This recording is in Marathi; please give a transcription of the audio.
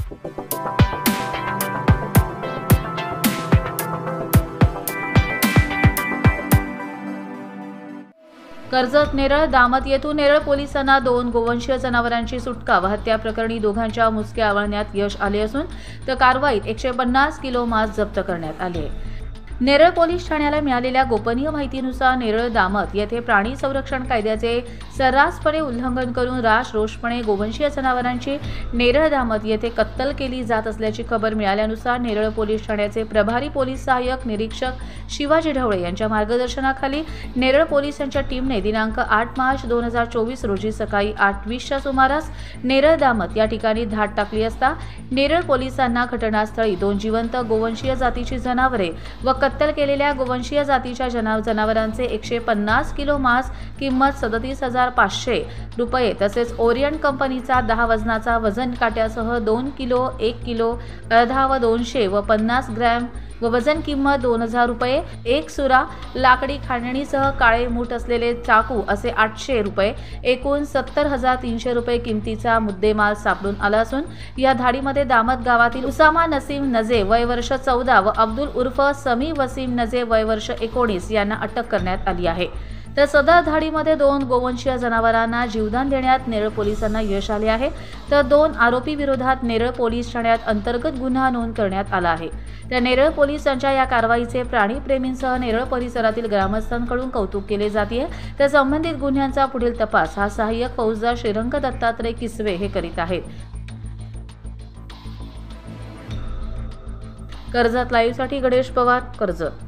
कर्जत, नेरळ, दामत येथून नेरळ पोलिसांना 2 गोवंशीय जनावरांची सुटका व हत्या प्रकरणी दोघांच्या मुसके आवळण्यात यश आले असून तर कारवाईत 150 किलो मांस जप्त करण्यात आले. नेरळ पोलीस ठाण्याला मिळालेल्या गोपनीय माहितीनुसार नेरळ दामत येथे प्राणी संरक्षण कायद्याचे सर्रासपणे उल्लंघन करून रोषपणे गोवंशीय जनावरांची नेरळ दामत येथे कत्तल केली जात असल्याची खबर मिळाल्यानुसार नेरळ पोलीस ठाण्याचे प्रभारी पोलीस सहाय्यक निरीक्षक शिवाजी ढवळे यांच्या मार्गदर्शनाखाली नेरळ पोलिसांच्या टीमने दिनांक 8 मार्च 2024 रोजी सकाळी 8:20च्या सुमारास नेरळ दामत या ठिकाणी धाड टाकली असता नेरळ पोलिसांना घटनास्थळी 2 जिवंत गोवंशीय जातीची जनावरे व कत्तल केलेल्या गोवंशीय जातीच्या जनावरांचे 150 किलो मांस किंमत 37,500 रुपये तसेच ओरिएंट कंपनीचा 10 वजनाचा वजन काट्यासह 2 किलो, 1 किलो, अर्धा व 200 व 50 ग्रॅम व वजन किंमत 2,000 रुपये, 1 सुरा, लाकडी खांडणीसह काळे मूठ असलेले चाकू असे 800 रुपये, एकूण 70,300 रुपये किमतीचा मुद्देमाल सापडून आला असून या धाडीमध्ये दामत गावातील उसामा नसीम नजे वय वर्ष 14 व अब्दुल उर्फ समी वसीम नजे वय वर्ष 19 यांना अटक करण्यात आली आहे. तर सदर धाडीमध्ये 2 गोवंशीय जनावरांना जीवदान देण्यात नेरळ पोलिसांना यश आले आहे. तर 2 आरोपी विरोधात नेरळ पोलीस ठाण्यात अंतर्गत गुन्हा नोंद करण्यात आला आहे. तर नेरळ पोलिसांच्या या कारवाईचे प्राणीप्रेमींसह नेरळ परिसरातील ग्रामस्थांकडून कौतुक केले जाते. तर संबंधित गुन्ह्यांचा पुढील तपास हा सहाय्यक फौजदार श्रीरंग दत्तात्रय किसवे हे करीत आहेत. कर्जत लाईव्हसाठी गणेश पवार, कर्जत.